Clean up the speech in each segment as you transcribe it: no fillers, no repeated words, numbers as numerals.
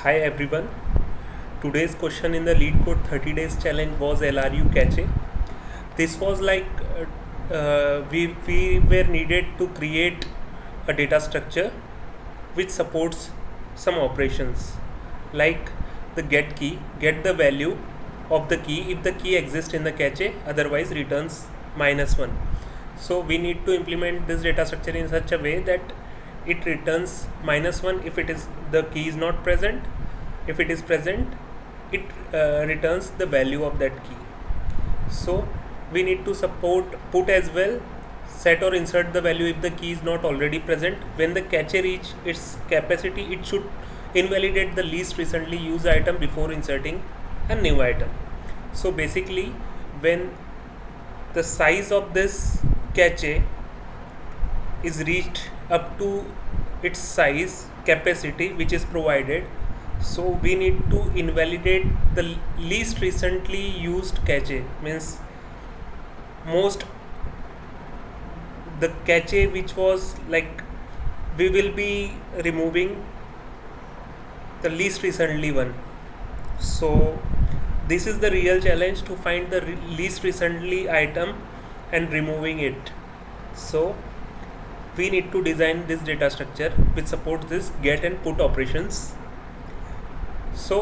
Hi everyone. Today's question in the Lead Code 30 days challenge was LRU cache. This was we were needed to create a data structure which supports some operations like the get key, get the value of the key if the key exists in the cache, otherwise returns -1. So we need to implement this data structure in such a way that it returns -1 if it is the key is not present. If it is present, it returns the value of that key. So we need to support put as well, set or insert the value if the key is not already present. When the cache reach its capacity, it should invalidate the least recently used item before inserting a new item. So basically, when the size of this cache is reached up to its size capacity which is provided, so we need to invalidate the least recently used cache, means most the cache which was like we will be removing the least recently one. So this is the real challenge, to find the least recently item and removing it. So we need to design this data structure which supports this get and put operations. So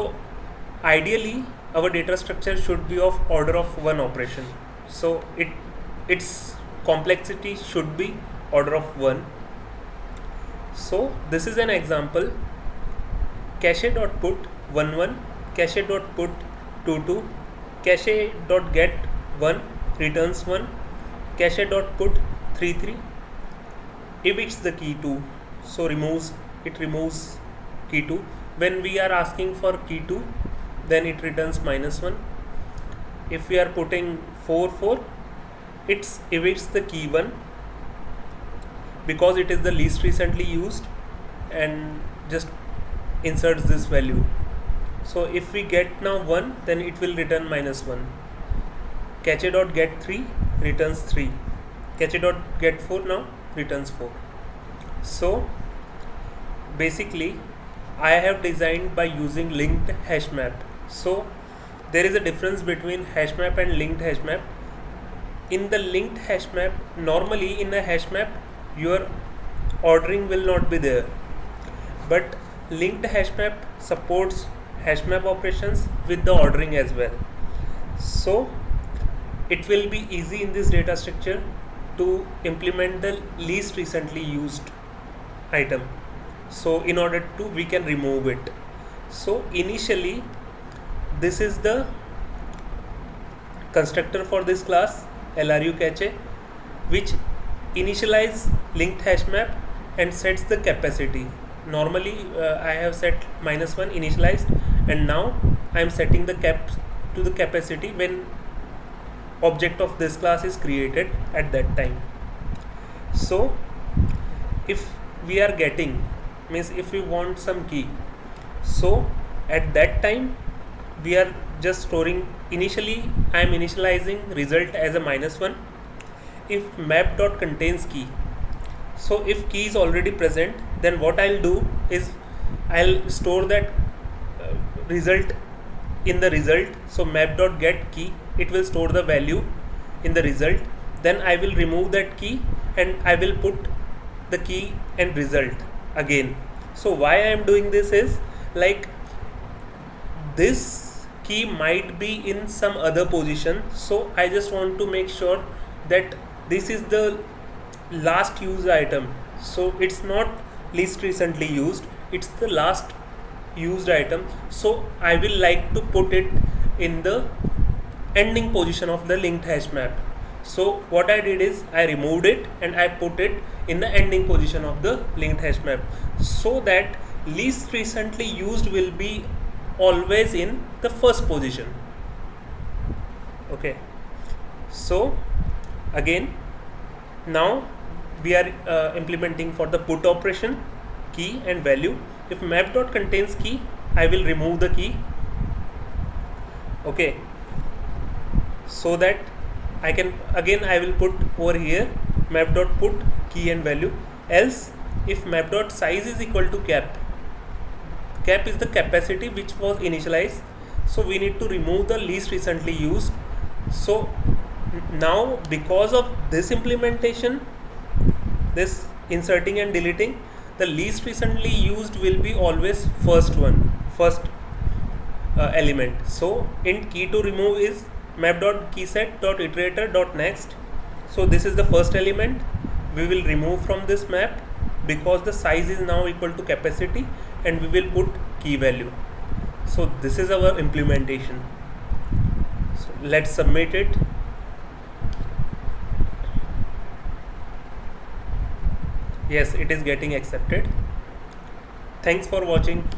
ideally our data structure should be of order of one operation. So its complexity should be order of 1. So this is an example: cache.put 11, cache.put 22, cache.get 1 returns 1, cache.put 33 evicts the key 2, so removes key 2. When we are asking for key 2, then it returns -1. If we are putting 4, it evicts the key 1 because it is the least recently used and just inserts this value. So if we get now 1, then it will return -1. Cache.get 3 returns 3. Cache.get 4 now returns 4. So basically I have designed by using linked hash map. So there is a difference between hash map and linked hash map. In the linked hash map, normally in a hash map your ordering will not be there, but linked hash map supports hash map operations with the ordering as well. So it will be easy in this data structure to implement the least recently used item. So in order to, we can remove it. So initially this is the constructor for this class LRU cache, which initialize linked hash map and sets the capacity. Normally I have set -1 initialized, and now I am setting the cap to the capacity when object of this class is created at that time. So if we are getting, means if we want some key, so at that time we are just storing, initially I am initializing result as a -1. If map.contains key, so if key is already present, then what I'll do is I'll store that result in the result. So map.get key, it will store the value in the result. Then I will remove that key and I will put the key and result again. So why I am doing this is, like, this key might be in some other position, so I just want to make sure that this is the last used item. So it's not least recently used, it's the last used item. So I will like to put it in the ending position of the linked hash map. So what I did is I removed it and I put it in the ending position of the linked hash map, so that least recently used will be always in the first position. Okay, so again now we are implementing for the put operation, key and value. If map.contains key, I will remove the key. Okay, so that I can, again I will put over here map.put key and value. Else if map.size is equal to cap, cap is the capacity which was initialized, so we need to remove the least recently used. So now because of this implementation, this inserting and deleting, the least recently used will be always first element. So int key to remove is map.keyset.iterator.next. so this is the first element we will remove from this map because the size is now equal to capacity, and we will put key value. So this is our implementation. So let's submit it. Yes, it is getting accepted. Thanks for watching.